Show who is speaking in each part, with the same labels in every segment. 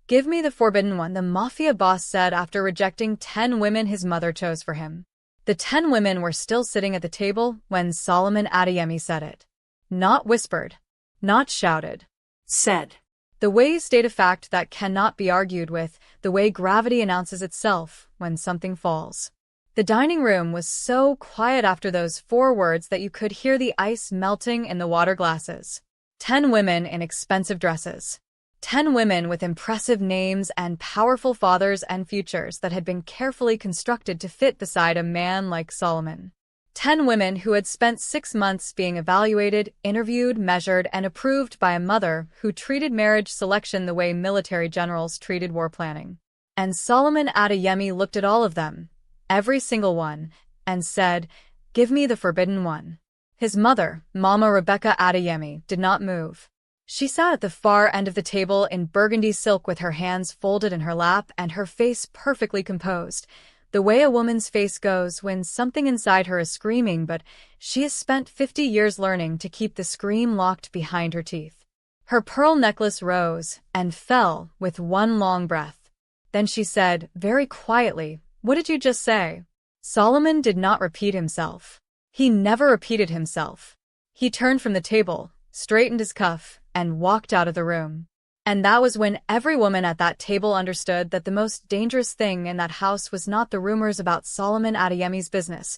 Speaker 1: "Give me the forbidden one," the Mafia boss said after rejecting 10 women his mother chose for him. The 10 women were still sitting at the table when Solomon Adeyemi said it. Not whispered. Not shouted. Said. The way he stated a fact that cannot be argued with, the way gravity announces itself when something falls. The dining room was so quiet after those 4 words that you could hear the ice melting in the water glasses. 10 women in expensive dresses. 10 women with impressive names and powerful fathers and futures that had been carefully constructed to fit beside a man like Solomon. 10 women who had spent 6 months being evaluated, interviewed, measured, and approved by a mother who treated marriage selection the way military generals treated war planning. And Solomon Adeyemi looked at all of them, every single one, and said, "Give me the forbidden one." His mother, Mama Rebecca Adeyemi, did not move. She sat at the far end of the table in burgundy silk with her hands folded in her lap and her face perfectly composed, the way a woman's face goes when something inside her is screaming, but she has spent 50 years learning to keep the scream locked behind her teeth. Her pearl necklace rose and fell with one long breath. Then she said, very quietly, "What did you just say?" Solomon did not repeat himself. He never repeated himself. He turned from the table, straightened his cuff, and walked out of the room. And that was when every woman at that table understood that the most dangerous thing in that house was not the rumors about Solomon Adeyemi's business,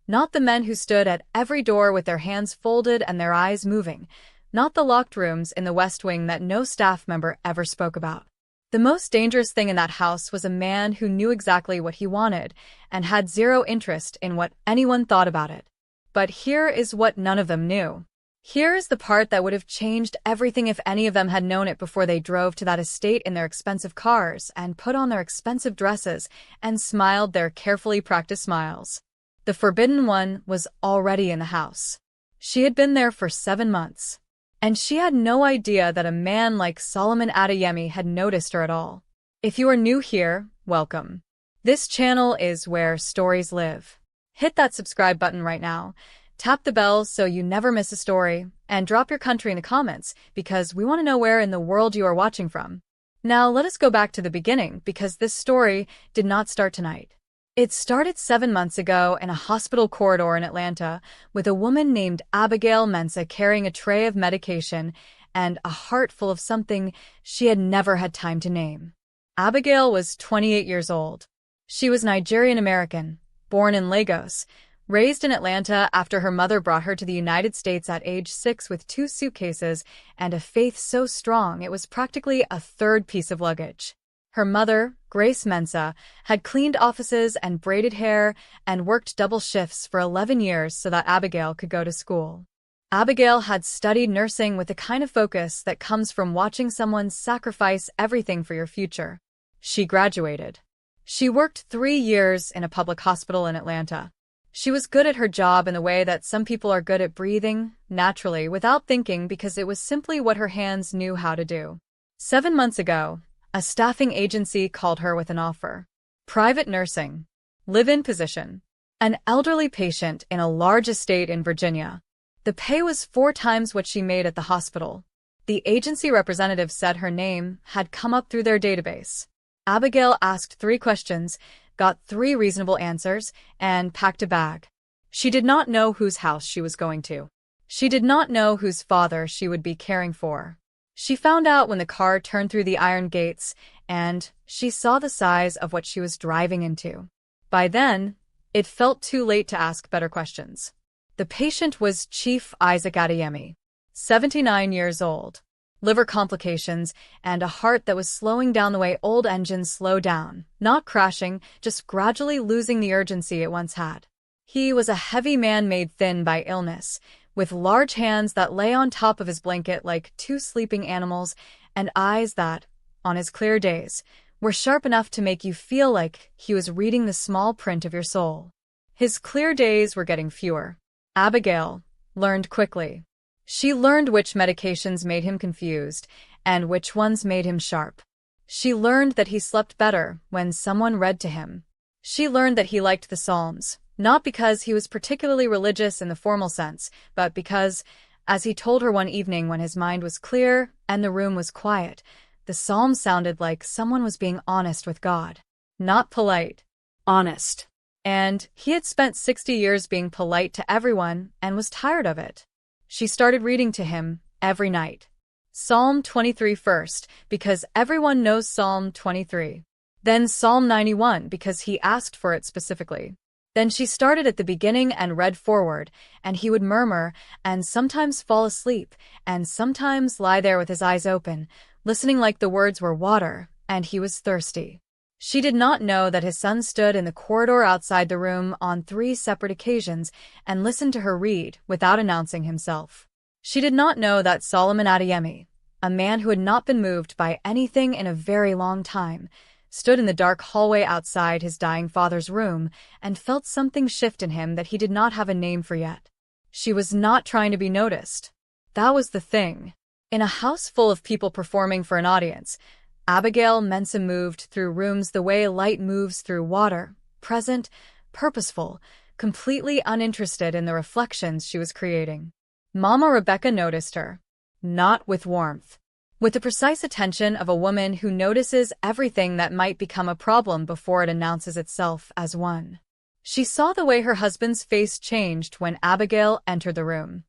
Speaker 1: not the men who stood at every door with their hands folded and their eyes moving, not the locked rooms in the West Wing that no staff member ever spoke about. The most dangerous thing in that house was a man who knew exactly what he wanted and had zero interest in what anyone thought about it. But here is what none of them knew. Here is the part that would have changed everything if any of them had known it before they drove to that estate in their expensive cars and put on their expensive dresses and smiled their carefully practiced smiles. The forbidden one was already in the house. She had been there for 7 months. And she had no idea that a man like Solomon Adeyemi had noticed her at all. If you are new here, welcome. This channel is where stories live. Hit that subscribe button right now. Tap the bell so you never miss a story, and drop your country in the comments because we want to know where in the world you are watching from. Now let us go back to the beginning because this story did not start tonight. It started 7 months ago in a hospital corridor in Atlanta with a woman named Abigail Mensah carrying a tray of medication and a heart full of something she had never had time to name. Abigail was 28 years old. She was Nigerian-American, born in Lagos, raised in Atlanta after her mother brought her to the United States at age 6 with 2 suitcases and a faith so strong it was practically a third piece of luggage. Her mother, Grace Mensah, had cleaned offices and braided hair and worked double shifts for 11 years so that Abigail could go to school. Abigail had studied nursing with the kind of focus that comes from watching someone sacrifice everything for your future. She graduated. She worked 3 years in a public hospital in Atlanta. She was good at her job in the way that some people are good at breathing, naturally, without thinking because it was simply what her hands knew how to do. 7 months ago, a staffing agency called her with an offer. Private nursing. Live-in position. An elderly patient in a large estate in Virginia. The pay was 4 times what she made at the hospital. The agency representative said her name had come up through their database. Abigail asked 3 questions, got 3 reasonable answers, and packed a bag. She did not know whose house she was going to. She did not know whose father she would be caring for. She found out when the car turned through the iron gates, and she saw the size of what she was driving into. By then, it felt too late to ask better questions. The patient was Chief Isaac Adeyemi, 79 years old. Liver complications, and a heart that was slowing down the way old engines slow down, not crashing, just gradually losing the urgency it once had. He was a heavy man made thin by illness, with large hands that lay on top of his blanket like 2 sleeping animals, and eyes that, on his clear days, were sharp enough to make you feel like he was reading the small print of your soul. His clear days were getting fewer. Abigail learned quickly. She learned which medications made him confused and which ones made him sharp. She learned that he slept better when someone read to him. She learned that he liked the Psalms, not because he was particularly religious in the formal sense, but because, as he told her one evening when his mind was clear and the room was quiet, The psalm sounded like someone was being honest with God. Not polite. Honest. And he had spent 60 years being polite to everyone and was tired of it. She started reading to him every night. Psalm 23 first, because everyone knows Psalm 23. Then Psalm 91, because he asked for it specifically. Then she started at the beginning and read forward, and he would murmur, and sometimes fall asleep, and sometimes lie there with his eyes open, listening like the words were water, and he was thirsty. She did not know that his son stood in the corridor outside the room on 3 separate occasions and listened to her read without announcing himself. She did not know that Solomon Adeyemi, a man who had not been moved by anything in a very long time, stood in the dark hallway outside his dying father's room and felt something shift in him that he did not have a name for yet. She was not trying to be noticed. That was the thing. In a house full of people performing for an audience, Abigail Mensah moved through rooms the way light moves through water, present, purposeful, completely uninterested in the reflections she was creating. Mama Rebecca noticed her. Not with warmth. With the precise attention of a woman who notices everything that might become a problem before it announces itself as one. She saw the way her husband's face changed when Abigail entered the room.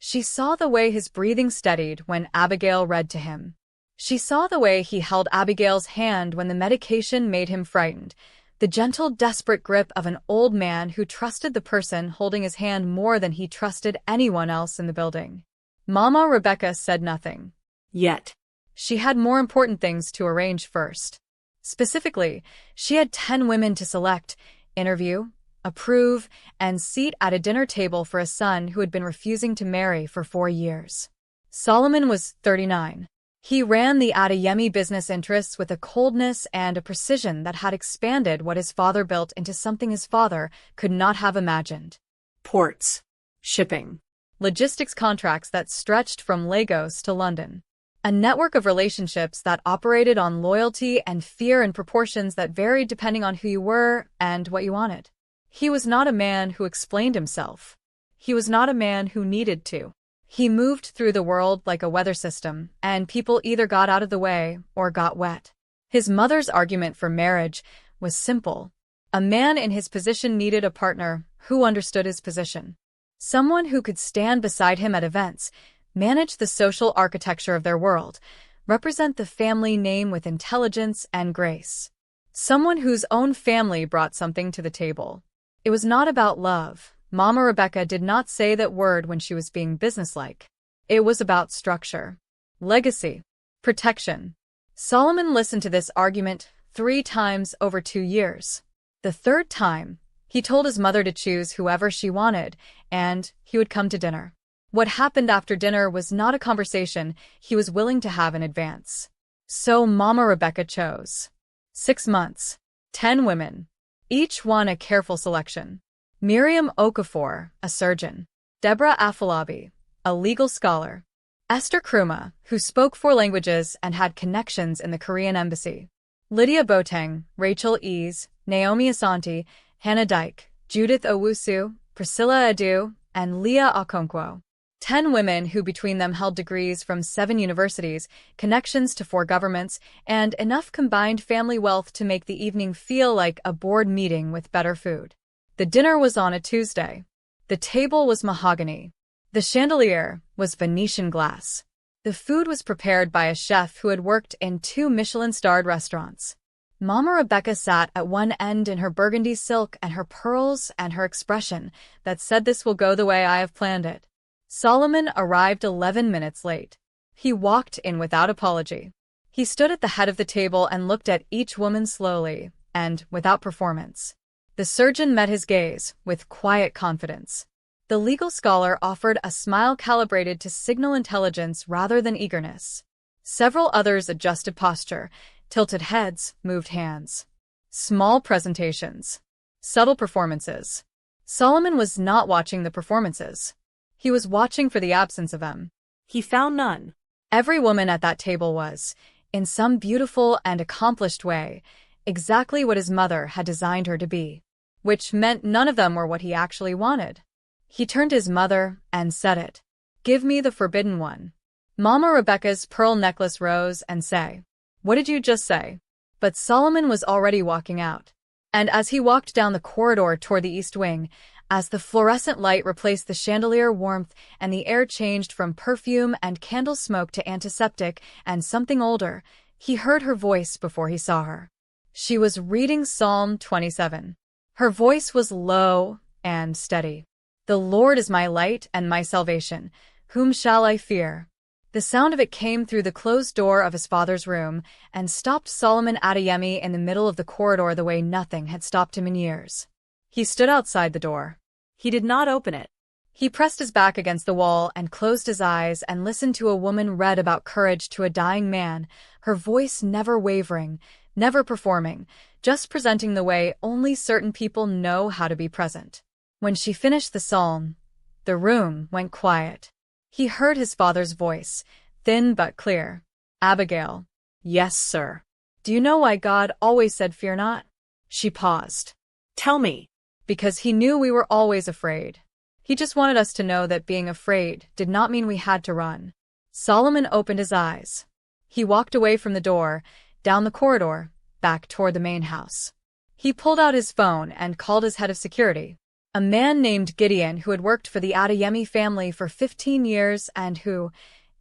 Speaker 1: She saw the way his breathing steadied when Abigail read to him. She saw the way he held Abigail's hand when the medication made him frightened, the gentle, desperate grip of an old man who trusted the person holding his hand more than he trusted anyone else in the building. Mama Rebecca said nothing. Yet. She had more important things to arrange first. Specifically, she had 10 women to select, interview, approve, and seat at a dinner table for a son who had been refusing to marry for 4 years. Solomon was 39. He ran the Adeyemi business interests with a coldness and a precision that had expanded what his father built into something his father could not have imagined. Ports, shipping, logistics contracts that stretched from Lagos to London. A network of relationships that operated on loyalty and fear in proportions that varied depending on who you were and what you wanted. He was not a man who explained himself. He was not a man who needed to. He moved through the world like a weather system, and people either got out of the way or got wet. His mother's argument for marriage was simple. A man in his position needed a partner who understood his position. Someone who could stand beside him at events, manage the social architecture of their world, represent the family name with intelligence and grace. Someone whose own family brought something to the table. It was not about love. Mama Rebecca did not say that word when she was being businesslike. It was about structure, legacy, protection. Solomon listened to this argument 3 times over 2 years. The 3rd time, he told his mother to choose whoever she wanted, and he would come to dinner. What happened after dinner was not a conversation he was willing to have in advance. So Mama Rebecca chose. 6 months. 10 women. Each one a careful selection. Miriam Okafor, a surgeon. Deborah Afolabi, a legal scholar. Esther Kruma, who spoke 4 languages and had connections in the Korean embassy. Lydia Boateng, Rachel Ease, Naomi Asante, Hannah Dyke, Judith Owusu, Priscilla Adu, and Leah Okonkwo. 10 women who between them held degrees from 7 universities, connections to 4 governments, and enough combined family wealth to make the evening feel like a board meeting with better food. The dinner was on a Tuesday. The table was mahogany. The chandelier was Venetian glass. The food was prepared by a chef who had worked in 2 Michelin-starred restaurants. Mama Rebecca sat at one end in her burgundy silk and her pearls and her expression that said, "This will go the way I have planned it." Solomon arrived 11 minutes late. He walked in without apology. He stood at the head of the table and looked at each woman slowly and without performance. The surgeon met his gaze with quiet confidence. The legal scholar offered a smile calibrated to signal intelligence rather than eagerness. Several others adjusted posture, tilted heads, moved hands. Small presentations. Subtle performances. Solomon was not watching the performances. He was watching for the absence of them. He found none. Every woman at that table was, in some beautiful and accomplished way, exactly what his mother had designed her to be, which meant none of them were what he actually wanted. He turned to his mother and said it. "Give me the forbidden one." Mama Rebecca's pearl necklace rose and say, What did you just say? But Solomon was already walking out. And as he walked down the corridor toward the east wing, as the fluorescent light replaced the chandelier warmth and the air changed from perfume and candle smoke to antiseptic and something older, he heard her voice before he saw her. She was reading Psalm 27. Her voice was low and steady. The Lord is my light and my salvation. Whom shall I fear? The sound of it came through the closed door of his father's room and stopped Solomon Adeyemi in the middle of the corridor the way nothing had stopped him in years. He stood outside the door. He did not open it. He pressed his back against the wall and closed his eyes and listened to a woman read about courage to a dying man, her voice never wavering, never performing, just presenting the way only certain people know how to be present. When she finished the psalm, the room went quiet. He heard his father's voice, thin but clear. Abigail. Yes, sir. Do you know why God always said fear not? She paused. Tell me. Because he knew we were always afraid. He just wanted us to know that being afraid did not mean we had to run. Solomon opened his eyes. He walked away from the door, down the corridor, back toward the main house. He pulled out his phone and called his head of security, a man named Gideon who had worked for the Adeyemi family for 15 years and who,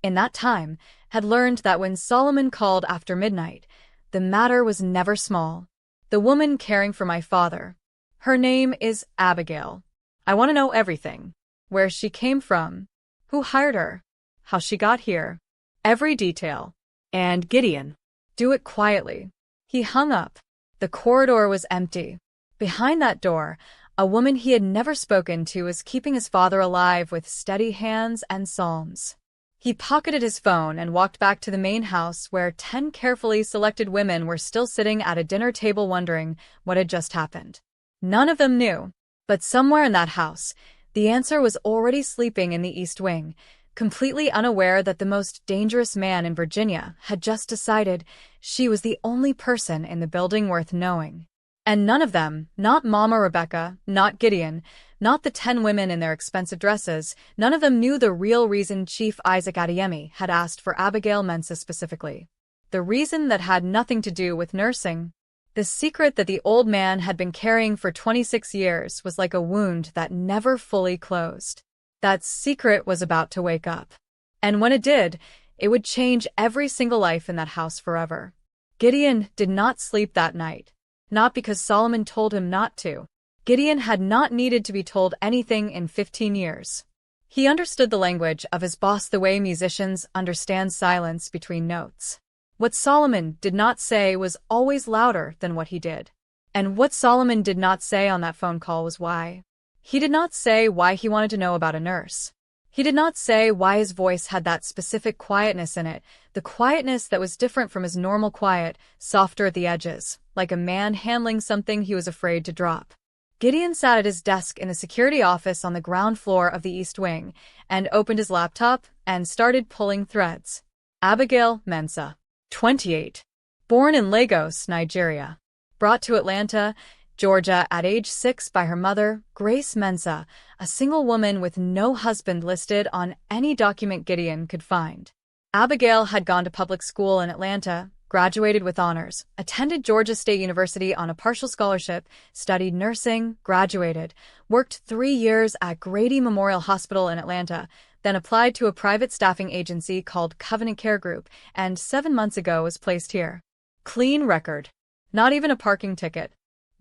Speaker 1: in that time, had learned that when Solomon called after midnight, the matter was never small. The woman caring for my father. Her name is Abigail. I want to know everything. Where she came from. Who hired her. How she got here. Every detail. And Gideon. Do it quietly. He hung up. The corridor was empty. Behind that door, a woman he had never spoken to was keeping his father alive with steady hands and psalms. He pocketed his phone and walked back to the main house where 10 carefully selected women were still sitting at a dinner table wondering what had just happened. None of them knew, but somewhere in that house, the answer was already sleeping in the East Wing, completely unaware that the most dangerous man in Virginia had just decided she was the only person in the building worth knowing. And none of them, not Mama Rebecca, not Gideon, not the 10 women in their expensive dresses, none of them knew the real reason Chief Isaac Adeyemi had asked for Abigail Mensah specifically. The reason that had nothing to do with nursing. The secret that the old man had been carrying for 26 years was like a wound that never fully closed. That secret was about to wake up. And when it did, it would change every single life in that house forever. Gideon did not sleep that night. Not because Solomon told him not to. Gideon had not needed to be told anything in 15 years. He understood the language of his boss the way musicians understand silence between notes. What Solomon did not say was always louder than what he did. And what Solomon did not say on that phone call was why. He did not say why he wanted to know about a nurse. He did not say why his voice had that specific quietness in it, the quietness that was different from his normal quiet, softer at the edges, like a man handling something he was afraid to drop. Gideon sat at his desk in the security office on the ground floor of the East Wing and opened his laptop and started pulling threads. Abigail Mensah. 28. Born in Lagos, Nigeria. Brought to Atlanta, Georgia at age 6 by her mother, Grace Mensah, a single woman with no husband listed on any document Gideon could find. Abigail had gone to public school in Atlanta, graduated with honors, attended Georgia State University on a partial scholarship, studied nursing, graduated, worked 3 years at Grady Memorial Hospital in Atlanta, then applied to a private staffing agency called Covenant Care Group, and 7 months ago was placed here. Clean record. Not even a parking ticket.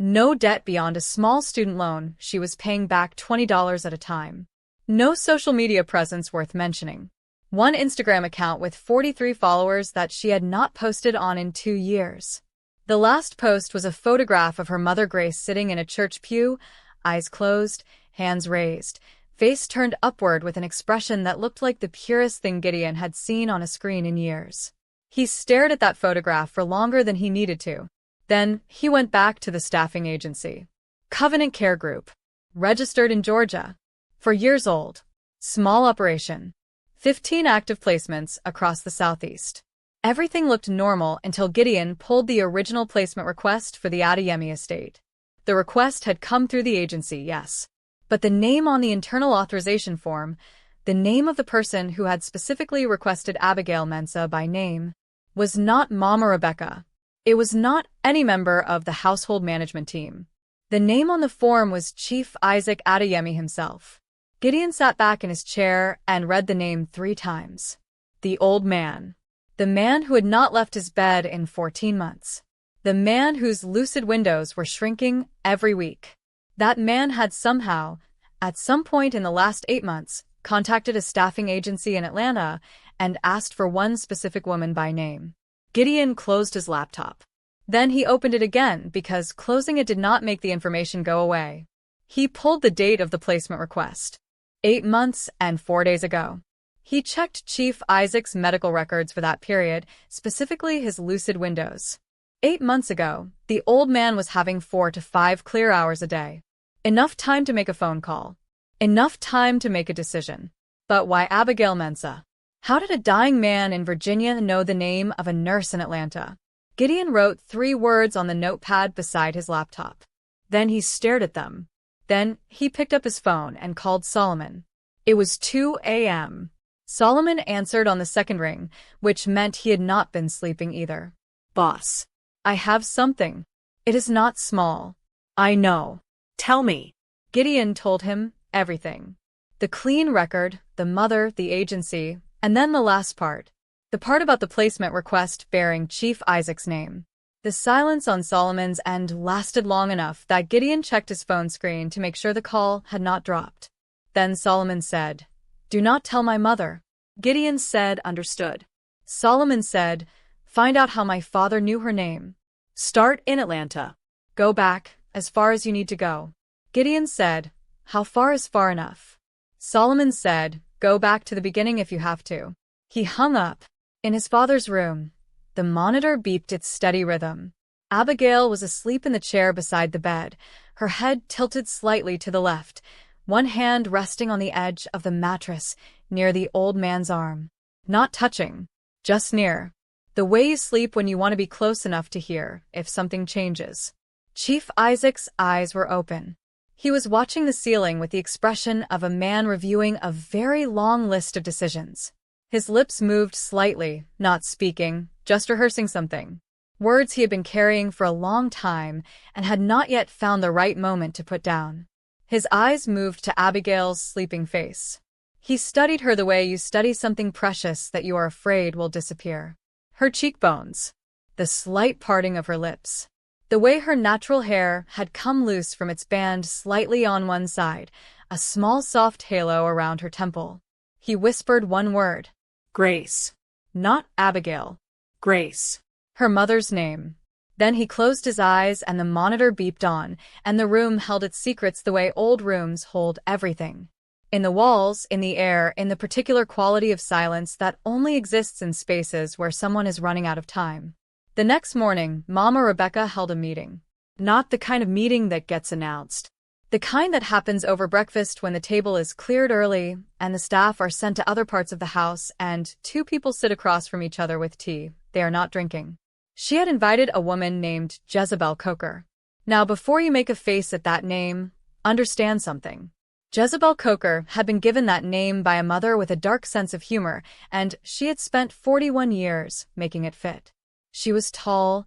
Speaker 1: No debt beyond a small student loan she was paying back $20 at a time. No social media presence worth mentioning. One Instagram account with 43 followers that she had not posted on in 2 years. The last post was a photograph of her mother Grace sitting in a church pew, eyes closed, hands raised, face turned upward with an expression that looked like the purest thing Gideon had seen on a screen in years. He stared at that photograph for longer than he needed to. Then, he went back to the staffing agency. Covenant Care Group. Registered in Georgia. 4 years old. Small operation. 15 active placements across the Southeast. Everything looked normal until Gideon pulled the original placement request for the Adeyemi estate. The request had come through the agency, yes. But the name on the internal authorization form, the name of the person who had specifically requested Abigail Mensah by name, was not Mama Rebecca. It was not any member of the household management team. The name on the form was Chief Isaac Adeyemi himself. Gideon sat back in his chair and read the name 3 times. The old man. The man who had not left his bed in 14 months. The man whose lucid windows were shrinking every week. That man had somehow, at some point in the last 8 months, contacted a staffing agency in Atlanta and asked for one specific woman by name. Gideon closed his laptop. Then he opened it again because closing it did not make the information go away. He pulled the date of the placement request. 8 months and 4 days ago. He checked Chief Isaac's medical records for that period, specifically his lucid windows. 8 months ago, the old man was having 4 to 5 clear hours a day. Enough time to make a phone call. Enough time to make a decision. But why Abigail Mensah? How did a dying man in Virginia know the name of a nurse in Atlanta? Gideon wrote 3 words on the notepad beside his laptop. Then he stared at them. Then he picked up his phone and called Solomon. It was 2 a.m. Solomon answered on the second ring, which meant he had not been sleeping either. Boss, I have something. It is not small. I know. Tell me. Gideon told him everything. The clean record, the mother, the agency, and then the last part. The part about the placement request bearing Chief Isaac's name. The silence on Solomon's end lasted long enough that Gideon checked his phone screen to make sure the call had not dropped. Then Solomon said, "Do not tell my mother." Gideon said, "Understood." Solomon said, "Find out how my father knew her name. Start in Atlanta. Go back, as far as you need to go." Gideon said, "How far is far enough?" Solomon said, "Go back to the beginning if you have to." He hung up. In his father's room, the monitor beeped its steady rhythm. Abigail was asleep in the chair beside the bed, her head tilted slightly to the left, one hand resting on the edge of the mattress near the old man's arm. Not touching, just near. The way you sleep when you want to be close enough to hear if something changes. Chief Isaac's eyes were open. He was watching the ceiling with the expression of a man reviewing a very long list of decisions. His lips moved slightly, not speaking, just rehearsing something. Words he had been carrying for a long time and had not yet found the right moment to put down. His eyes moved to Abigail's sleeping face. He studied her the way you study something precious that you are afraid will disappear. Her cheekbones. The slight parting of her lips. The way her natural hair had come loose from its band slightly on one side, a small soft halo around her temple. He whispered one word. Grace. Not Abigail. Grace. Her mother's name. Then he closed his eyes and the monitor beeped on, and the room held its secrets the way old rooms hold everything. In the walls, in the air, in the particular quality of silence that only exists in spaces where someone is running out of time. The next morning, Mama Rebecca held a meeting. Not the kind of meeting that gets announced. The kind that happens over breakfast when the table is cleared early and the staff are sent to other parts of the house and 2 people sit across from each other with tea. They are not drinking. She had invited a woman named Jezebel Coker. Now before you make a face at that name, understand something. Jezebel Coker had been given that name by a mother with a dark sense of humor, and she had spent 41 years making it fit. She was tall,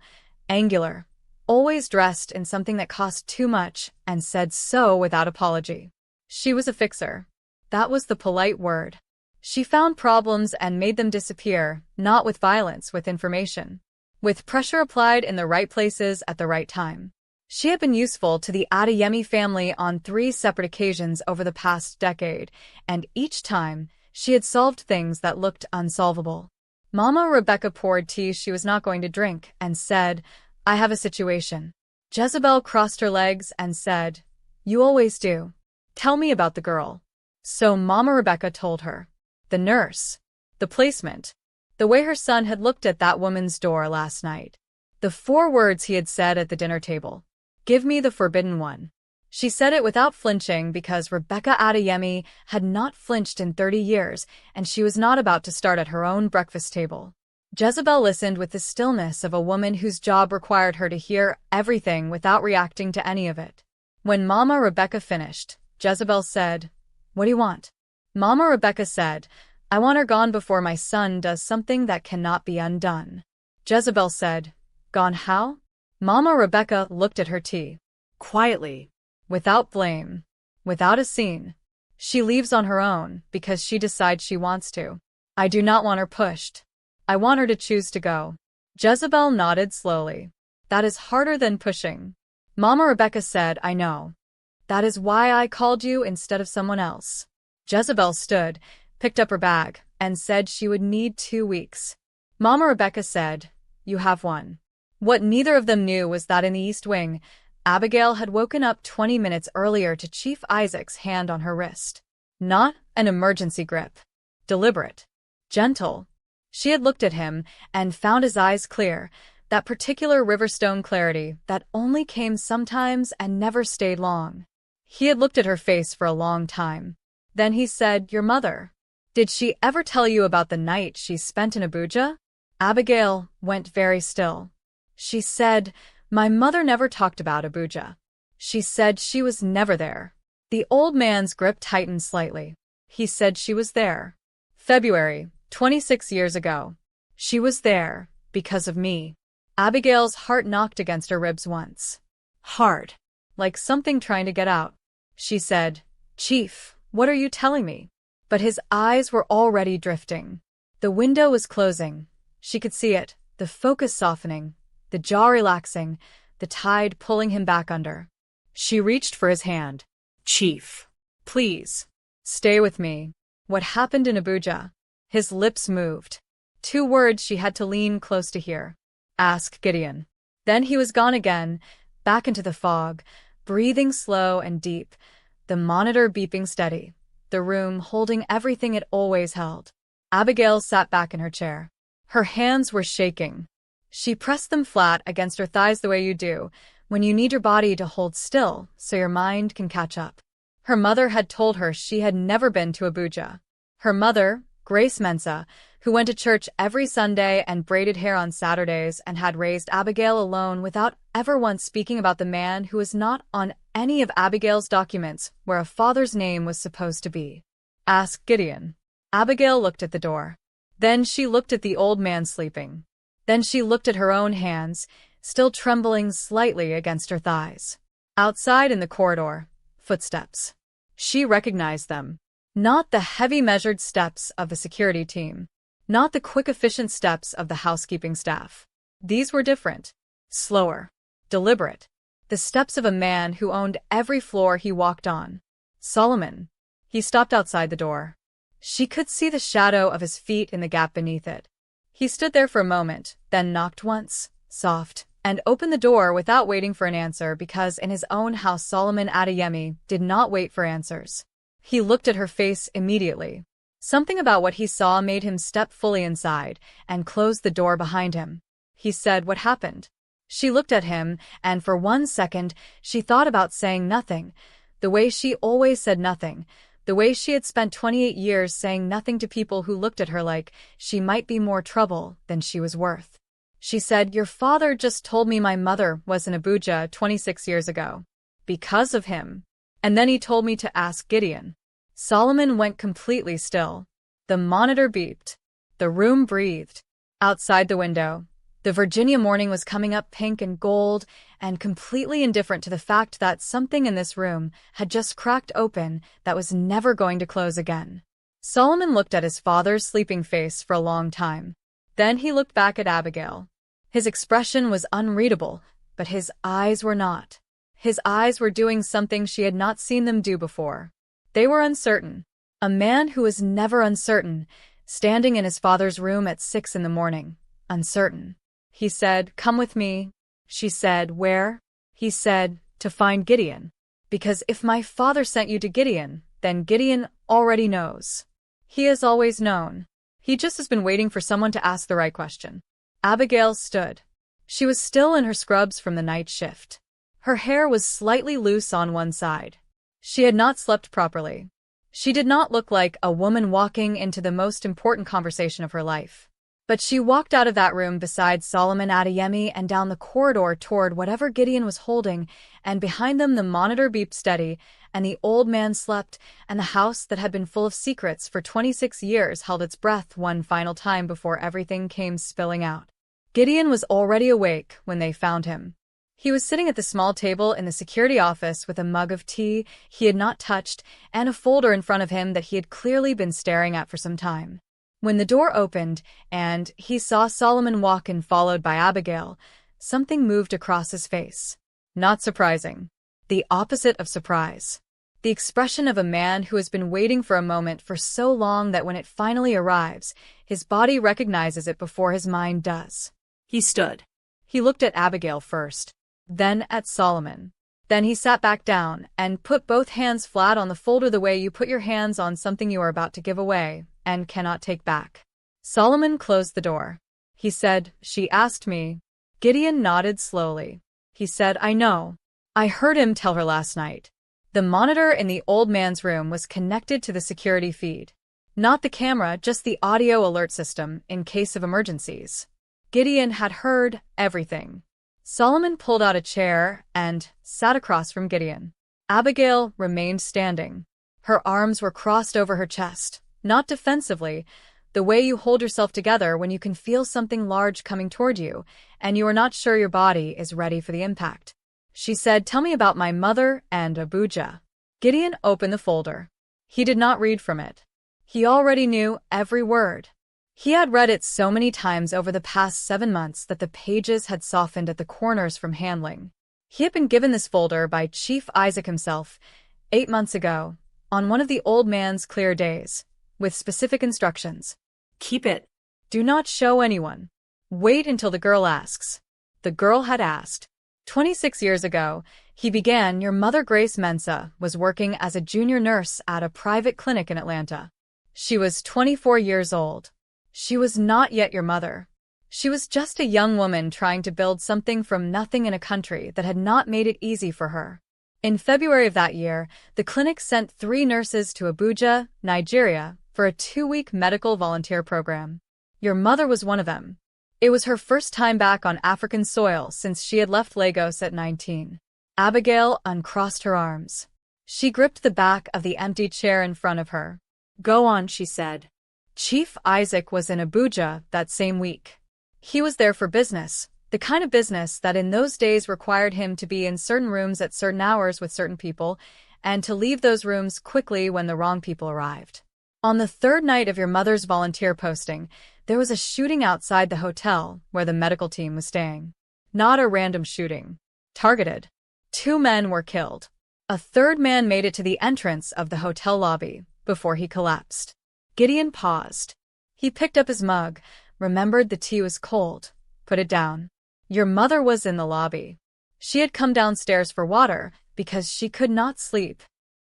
Speaker 1: angular, always dressed in something that cost too much and said so without apology. She was a fixer. That was the polite word. She found problems and made them disappear, not with violence, with information. With pressure applied in the right places at the right time. She had been useful to the Adeyemi family on 3 separate occasions over the past decade, and each time, she had solved things that looked unsolvable. Mama Rebecca poured tea she was not going to drink and said, "I have a situation." Jezebel crossed her legs and said, "You always do. Tell me about the girl." So Mama Rebecca told her. The nurse. The placement. The way her son had looked at that woman's door last night. The 4 words he had said at the dinner table. "Give me the forbidden one." She said it without flinching because Rebecca Adeyemi had not flinched in 30 years, and she was not about to start at her own breakfast table. Jezebel listened with the stillness of a woman whose job required her to hear everything without reacting to any of it. When Mama Rebecca finished, Jezebel said, "What do you want?" Mama Rebecca said, "I want her gone before my son does something that cannot be undone." Jezebel said. Gone how? Mama Rebecca looked at her tea. Quietly. Without blame. Without a scene. She leaves on her own because she decides she wants to. I do not want her pushed. I want her to choose to go. Jezebel nodded slowly. That is harder than pushing. Mama Rebecca said, I know. That is why I called you instead of someone else. Jezebel stood, picked up her bag, and said she would need 2 weeks. Mama Rebecca said, You have one. What neither of them knew was that in the East Wing, Abigail had woken up 20 minutes earlier to Chief Isaac's hand on her wrist. Not an emergency grip. Deliberate. Gentle. She had looked at him and found his eyes clear, that particular Riverstone clarity that only came sometimes and never stayed long. He had looked at her face for a long time. Then he said, Your mother. Did she ever tell you about the night she spent in Abuja? Abigail went very still. She said, My mother never talked about Abuja. She said she was never there. The old man's grip tightened slightly. He said she was there. February, 26 years ago. She was there, because of me. Abigail's heart knocked against her ribs once. Hard. Like something trying to get out. She said, Chief, what are you telling me? But his eyes were already drifting. The window was closing. She could see it, the focus softening, the jaw relaxing, the tide pulling him back under. She reached for his hand. Chief, please, stay with me. What happened in Abuja? His lips moved. 2 words she had to lean close to hear. Ask Gideon. Then he was gone again, back into the fog, breathing slow and deep, the monitor beeping steady, the room holding everything it always held. Abigail sat back in her chair. Her hands were shaking. She pressed them flat against her thighs the way you do when you need your body to hold still so your mind can catch up. Her mother had told her she had never been to Abuja. Her mother, Grace Mensah, who went to church every Sunday and braided hair on Saturdays and had raised Abigail alone without ever once speaking about the man who was not on any of Abigail's documents where a father's name was supposed to be. Ask Gideon. Abigail looked at the door. Then she looked at the old man sleeping. Then she looked at her own hands, still trembling slightly against her thighs. Outside in the corridor, footsteps. She recognized them. Not the heavy measured steps of the security team. Not the quick efficient steps of the housekeeping staff. These were different. Slower. Deliberate. The steps of a man who owned every floor he walked on. Solomon. He stopped outside the door. She could see the shadow of his feet in the gap beneath it. He stood there for a moment, then knocked once, soft, and opened the door without waiting for an answer because in his own house Solomon Adeyemi did not wait for answers. He looked at her face immediately. Something about what he saw made him step fully inside and close the door behind him. He said, What happened? She looked at him, and for 1 second she thought about saying nothing, the way she always said nothing, the way she had spent 28 years saying nothing to people who looked at her like she might be more trouble than she was worth. She said, Your father just told me my mother was in Abuja 26 years ago. Because of him. And then he told me to ask Gideon. Solomon went completely still. The monitor beeped. The room breathed. Outside the window, the Virginia morning was coming up pink and gold and completely indifferent to the fact that something in this room had just cracked open that was never going to close again. Solomon looked at his father's sleeping face for a long time. Then he looked back at Abigail. His expression was unreadable, but his eyes were not. His eyes were doing something she had not seen them do before. They were uncertain. A man who was never uncertain, standing in his father's room at 6 in the morning. Uncertain. He said, Come with me. She said, Where? He said, To find Gideon. Because if my father sent you to Gideon, then Gideon already knows. He has always known. He just has been waiting for someone to ask the right question. Abigail stood. She was still in her scrubs from the night shift. Her hair was slightly loose on one side. She had not slept properly. She did not look like a woman walking into the most important conversation of her life. But she walked out of that room beside Solomon Adeyemi and down the corridor toward whatever Gideon was holding, and behind them the monitor beeped steady, and the old man slept, and the house that had been full of secrets for 26 years held its breath one final time before everything came spilling out. Gideon was already awake when they found him. He was sitting at the small table in the security office with a mug of tea he had not touched and a folder in front of him that he had clearly been staring at for some time. When the door opened and he saw Solomon walk in followed by Abigail, something moved across his face. Not surprising. The opposite of surprise. The expression of a man who has been waiting for a moment for so long that when it finally arrives, his body recognizes it before his mind does.
Speaker 2: He stood.
Speaker 1: He looked at Abigail first, then at Solomon. Then he sat back down and put both hands flat on the folder the way you put your hands on something you are about to give away and cannot take back. Solomon closed the door. He said, "She asked me." Gideon nodded slowly. He said, "I know. I heard him tell her last night." The monitor in the old man's room was connected to the security feed. Not the camera, just the audio alert system in case of emergencies. Gideon had heard everything. Solomon pulled out a chair and sat across from Gideon. Abigail remained standing. Her arms were crossed over her chest, not defensively, the way you hold yourself together when you can feel something large coming toward you and you are not sure your body is ready for the impact. She said, "Tell me about my mother and Abuja." Gideon opened the folder. He did not read from it. He already knew every word. He had read it so many times over the past 7 months that the pages had softened at the corners from handling. He had been given this folder by Chief Isaac himself 8 months ago, on one of the old man's clear days, with specific instructions.
Speaker 2: Keep it.
Speaker 1: Do not show anyone. Wait until the girl asks. The girl had asked. 26 years ago, he began. Your mother, Grace Mensah, was working as a junior nurse at a private clinic in Atlanta. She was 24 years old. She was not yet your mother. She was just a young woman trying to build something from nothing in a country that had not made it easy for her. In February of that year, the clinic sent 3 nurses to Abuja, Nigeria, for a 2-week medical volunteer program. Your mother was one of them. It was her first time back on African soil since she had left Lagos at 19. Abigail uncrossed her arms. She gripped the back of the empty chair in front of her.
Speaker 2: "Go on," she said.
Speaker 1: Chief Isaac was in Abuja that same week. He was there for business, the kind of business that in those days required him to be in certain rooms at certain hours with certain people, and to leave those rooms quickly when the wrong people arrived. On the 3rd night of your mother's volunteer posting, there was a shooting outside the hotel where the medical team was staying. Not a random shooting. Targeted. 2 men were killed. A 3rd man made it to the entrance of the hotel lobby before he collapsed. Gideon paused. He picked up his mug, remembered the tea was cold, put it down. Your mother was in the lobby. She had come downstairs for water because she could not sleep.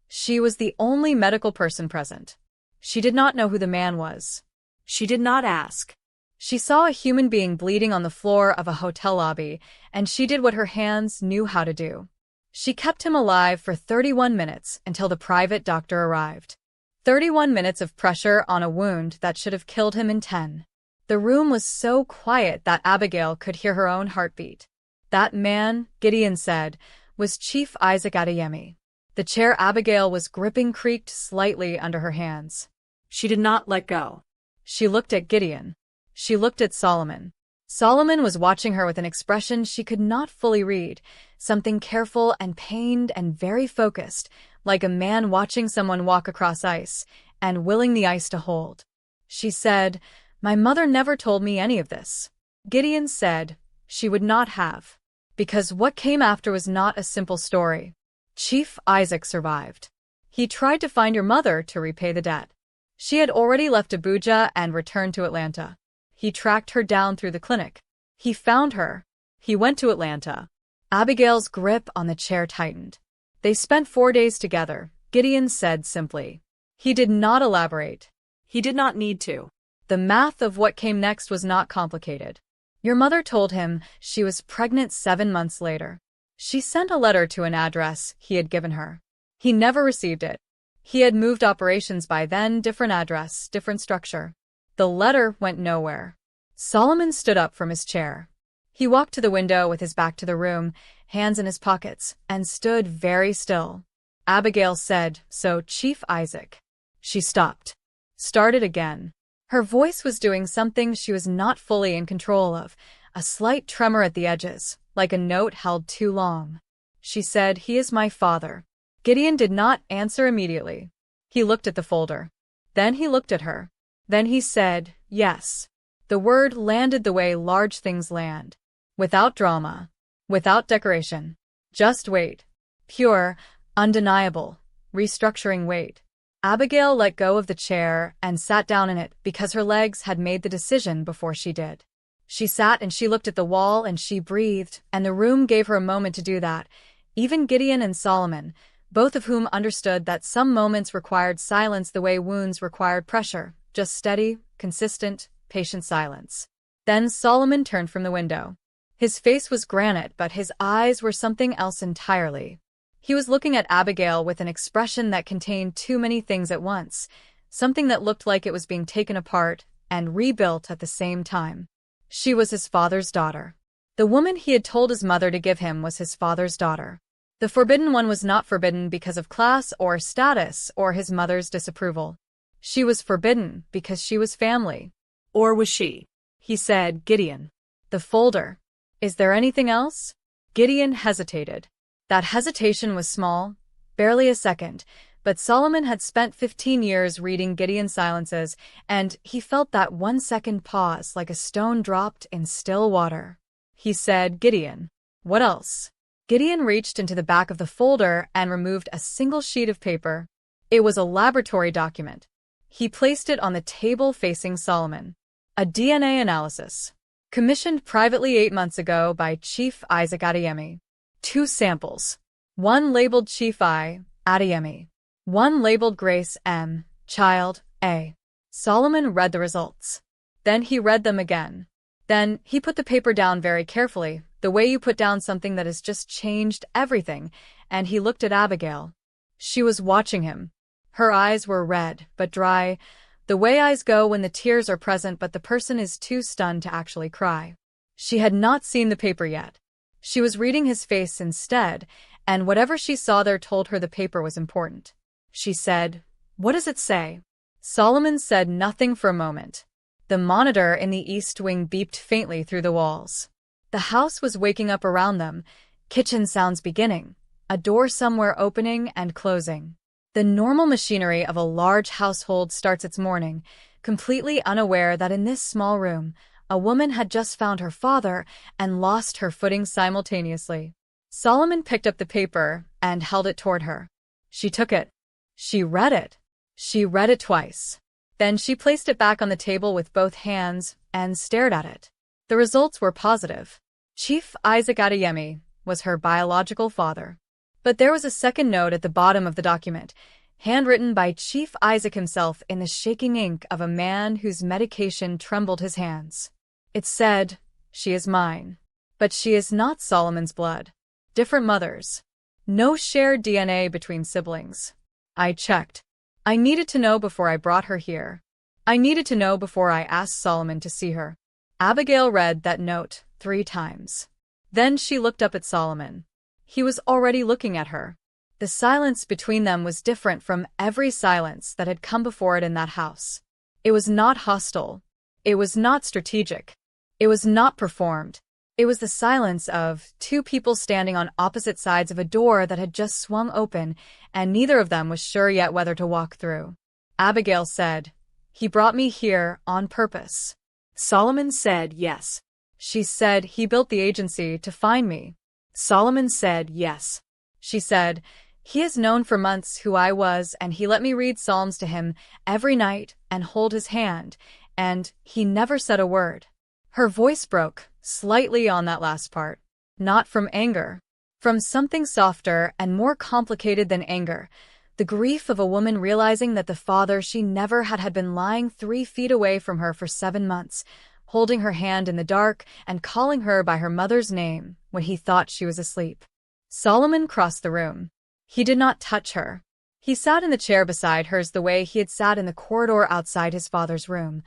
Speaker 1: She was the only medical person present. She did not know who the man was.
Speaker 2: She did not ask.
Speaker 1: She saw a human being bleeding on the floor of a hotel lobby, and she did what her hands knew how to do. She kept him alive for 31 minutes until the private doctor arrived. 31 minutes of pressure on a wound that should have killed him in 10. The room was so quiet that Abigail could hear her own heartbeat. That man, Gideon said, was Chief Isaac Adeyemi. The chair Abigail was gripping creaked slightly under her hands.
Speaker 2: She did not let go.
Speaker 1: She looked at Gideon. She looked at Solomon. Solomon was watching her with an expression she could not fully read, something careful and pained and very focused, like a man watching someone walk across ice and willing the ice to hold. She said, "My mother never told me any of this." Gideon said, "She would not have. Because what came after was not a simple story. Chief Isaac survived. He tried to find your mother to repay the debt. She had already left Abuja and returned to Atlanta. He tracked her down through the clinic. He found her. He went to Atlanta." Abigail's grip on the chair tightened. "They spent 4 days together," Gideon said simply. He did not elaborate.
Speaker 2: He did not need to.
Speaker 1: The math of what came next was not complicated. Your mother told him she was pregnant 7 months later. She sent a letter to an address he had given her. He never received it. He had moved operations by then, different address, different structure. The letter went nowhere. Solomon stood up from his chair. He walked to the window with his back to the room, hands in his pockets, and stood very still. Abigail said, "So, Chief Isaac." She stopped. Started again. Her voice was doing something she was not fully in control of, a slight tremor at the edges, like a note held too long. She said, "He is my father." Gideon did not answer immediately. He looked at the folder. Then he looked at her. Then he said, "Yes." The word landed the way large things land. Without drama. Without decoration. Just weight. Pure, undeniable, restructuring weight. Abigail let go of the chair and sat down in it because her legs had made the decision before she did. She sat and she looked at the wall and she breathed, and the room gave her a moment to do that. Even Gideon and Solomon, both of whom understood that some moments required silence the way wounds required pressure, just steady, consistent, patient silence. Then Solomon turned from the window. His face was granite, but his eyes were something else entirely. He was looking at Abigail with an expression that contained too many things at once, something that looked like it was being taken apart and rebuilt at the same time. She was his father's daughter. The woman he had told his mother to give him was his father's daughter. The forbidden one was not forbidden because of class or status or his mother's disapproval. She was forbidden because she was family.
Speaker 2: Or was she? He said, "Gideon."
Speaker 1: The folder. "Is there anything else?" Gideon hesitated. That hesitation was small, barely a second, but Solomon had spent 15 years reading Gideon's silences, and he felt that 1 second pause like a stone dropped in still water. He said, "Gideon, what else?" Gideon reached into the back of the folder and removed a single sheet of paper. It was a laboratory document. He placed it on the table facing Solomon. A DNA analysis. Commissioned privately 8 months ago by Chief Isaac Adeyemi. 2 samples. One labeled Chief I, Adeyemi. One labeled Grace M, Child A. Solomon read the results. Then he read them again. Then he put the paper down very carefully, the way you put down something that has just changed everything, and he looked at Abigail. She was watching him. Her eyes were red, but dry, the way eyes go when the tears are present but the person is too stunned to actually cry. She had not seen the paper yet. She was reading his face instead, and whatever she saw there told her the paper was important. She said, "What does it say?" Solomon said nothing for a moment. The monitor in the east wing beeped faintly through the walls. The house was waking up around them, kitchen sounds beginning, a door somewhere opening and closing. The normal machinery of a large household starts its morning, completely unaware that in this small room, a woman had just found her father and lost her footing simultaneously. Solomon picked up the paper and held it toward her. She took it. She read it. She read it twice. Then she placed it back on the table with both hands and stared at it. The results were positive. Chief Isaac Adeyemi was her biological father. But there was a second note at the bottom of the document, handwritten by Chief Isaac himself in the shaking ink of a man whose medication trembled his hands. It said, "She is mine. But she is not Solomon's blood. Different mothers. No shared DNA between siblings. I checked. I needed to know before I brought her here. I needed to know before I asked Solomon to see her." Abigail read that note 3 times. Then she looked up at Solomon. He was already looking at her. The silence between them was different from every silence that had come before it in that house. It was not hostile. It was not strategic. It was not performed. It was the silence of 2 people standing on opposite sides of a door that had just swung open, and neither of them was sure yet whether to walk through. Abigail said, "He brought me here on purpose."
Speaker 2: Solomon said, "Yes."
Speaker 1: She said, "He built the agency to find me."
Speaker 2: Solomon said, "Yes."
Speaker 1: She said, "He has known for months who I was, and he let me read Psalms to him every night and hold his hand, and he never said a word." Her voice broke, slightly on that last part. Not from anger. From something softer and more complicated than anger. The grief of a woman realizing that the father she never had been lying 3 feet away from her for 7 months, holding her hand in the dark and calling her by her mother's name when he thought she was asleep. Solomon crossed the room. He did not touch her. He sat in the chair beside hers the way he had sat in the corridor outside his father's room.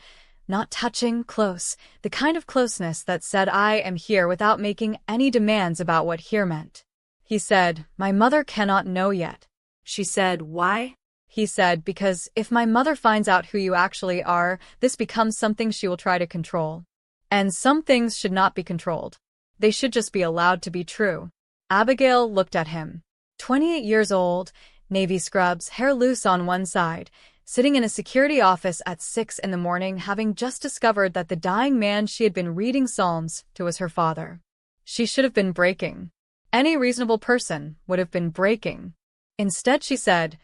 Speaker 1: Not touching, close, the kind of closeness that said, "I am here," without making any demands about what here meant. He said, "My mother cannot know yet."
Speaker 2: She said, "Why?"
Speaker 1: He said, "Because if my mother finds out who you actually are, this becomes something she will try to control." And some things should not be controlled. They should just be allowed to be true. Abigail looked at him. 28 years old, navy scrubs, hair loose on one side, sitting in a security office at 6 in the morning, having just discovered that the dying man she had been reading psalms to was her father. She should have been breaking. Any reasonable person would have been breaking. Instead, she said,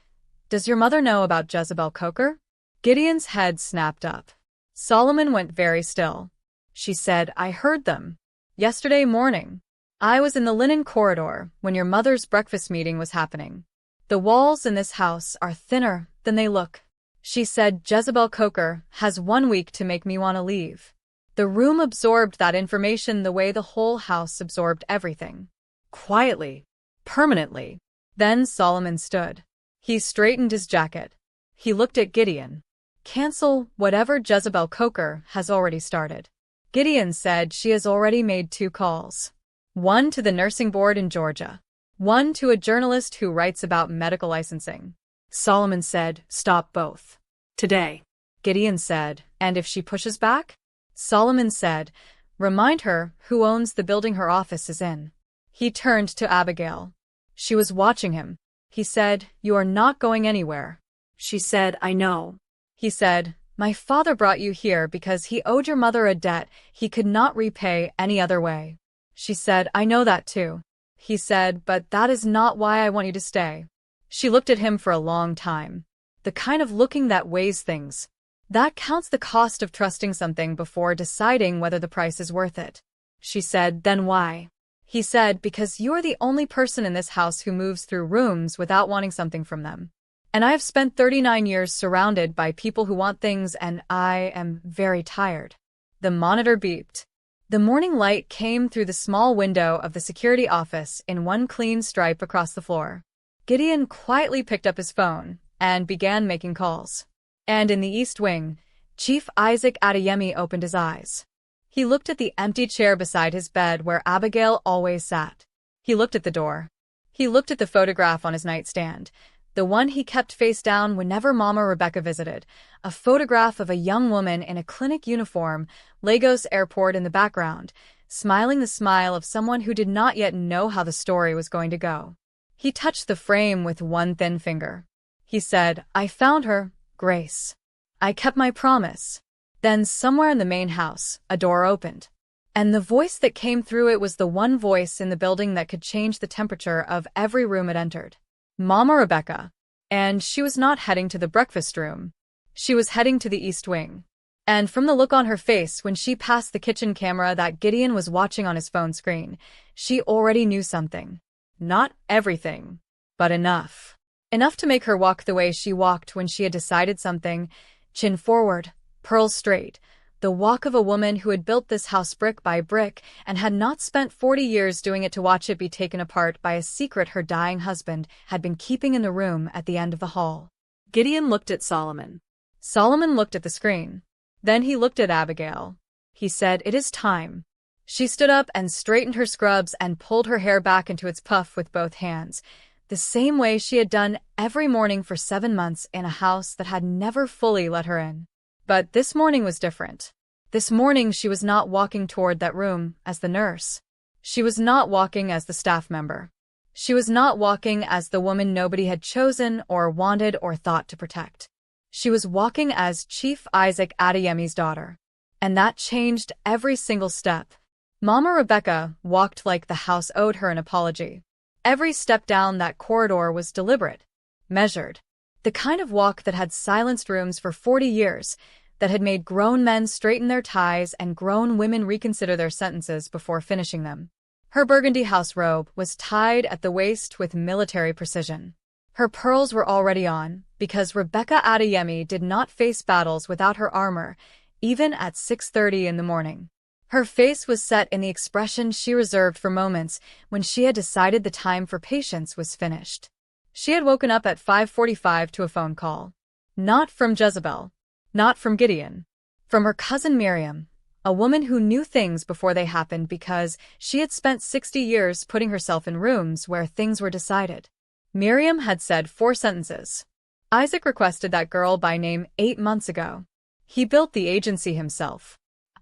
Speaker 1: "Does your mother know about Jezebel Coker?" Gideon's head snapped up. Solomon went very still. She said, "I heard them. Yesterday morning. I was in the linen corridor when your mother's breakfast meeting was happening. The walls in this house are thinner than they look." She said, "Jezebel Coker has 1 week to make me want to leave." The room absorbed that information the way the whole house absorbed everything. Quietly. Permanently. Then Solomon stood. He straightened his jacket. He looked at Gideon. "Cancel whatever Jezebel Coker has already started." Gideon said, "She has already made 2 calls. One to the nursing board in Georgia. One to a journalist who writes about medical licensing." Solomon said, "Stop both.
Speaker 2: Today."
Speaker 1: Gideon said, "And if she pushes back?" Solomon said, "Remind her who owns the building her office is in." He turned to Abigail. She was watching him. He said, "You are not going anywhere."
Speaker 2: She said, "I know."
Speaker 1: He said, "My father brought you here because he owed your mother a debt he could not repay any other way." She said, "I know that too." He said, "But that is not why I want you to stay." She looked at him for a long time. The kind of looking that weighs things. That counts the cost of trusting something before deciding whether the price is worth it. She said, "Then why?" He said, "Because you are the only person in this house who moves through rooms without wanting something from them. And I have spent 39 years surrounded by people who want things, and I am very tired." The monitor beeped. The morning light came through the small window of the security office in one clean stripe across the floor. Gideon quietly picked up his phone and began making calls. And in the East Wing, Chief Isaac Adeyemi opened his eyes. He looked at the empty chair beside his bed where Abigail always sat. He looked at the door. He looked at the photograph on his nightstand, the one he kept face down whenever Mama Rebecca visited, a photograph of a young woman in a clinic uniform, Lagos Airport in the background, smiling the smile of someone who did not yet know how the story was going to go. He touched the frame with one thin finger. He said, "I found her, Grace. I kept my promise." Then somewhere in the main house, a door opened. And the voice that came through it was the one voice in the building that could change the temperature of every room it entered. Mama Rebecca. And she was not heading to the breakfast room. She was heading to the East Wing. And from the look on her face when she passed the kitchen camera that Gideon was watching on his phone screen, she already knew something. Not everything, but enough. Enough to make her walk the way she walked when she had decided something, chin forward, pearls straight, the walk of a woman who had built this house brick by brick and had not spent 40 years doing it to watch it be taken apart by a secret her dying husband had been keeping in the room at the end of the hall.
Speaker 2: Gideon looked at Solomon.
Speaker 1: Solomon looked at the screen. Then he looked at Abigail. He said, "It is time." She stood up and straightened her scrubs and pulled her hair back into its puff with both hands, the same way she had done every morning for 7 months in a house that had never fully let her in. But this morning was different. This morning she was not walking toward that room as the nurse. She was not walking as the staff member. She was not walking as the woman nobody had chosen or wanted or thought to protect. She was walking as Chief Isaac Adeyemi's daughter. And that changed every single step. Mama Rebecca walked like the house owed her an apology. Every step down that corridor was deliberate, measured. The kind of walk that had silenced rooms for 40 years, that had made grown men straighten their ties and grown women reconsider their sentences before finishing them. Her burgundy house robe was tied at the waist with military precision. Her pearls were already on, because Rebecca Adeyemi did not face battles without her armor, even at 6:30 in the morning. Her face was set in the expression she reserved for moments when she had decided the time for patience was finished. She had woken up at 5:45 to a phone call. Not from Jezebel. Not from Gideon. From her cousin Miriam, a woman who knew things before they happened because she had spent 60 years putting herself in rooms where things were decided. Miriam had said 4 sentences. Isaac requested that girl by name 8 months ago. He built the agency himself.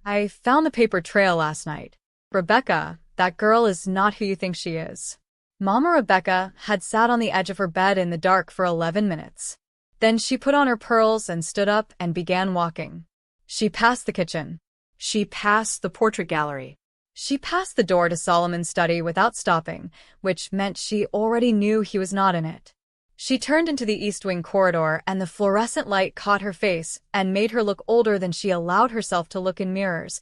Speaker 1: I found the paper trail last night. Rebecca, that girl is not who you think she is. Mama Rebecca had sat on the edge of her bed in the dark for 11 minutes. Then she put on her pearls and stood up and began walking. She passed the kitchen.
Speaker 2: She passed the portrait gallery.
Speaker 1: She passed the door to Solomon's study without stopping, which meant she already knew he was not in it. She turned into the East Wing corridor, and the fluorescent light caught her face and made her look older than she allowed herself to look in mirrors.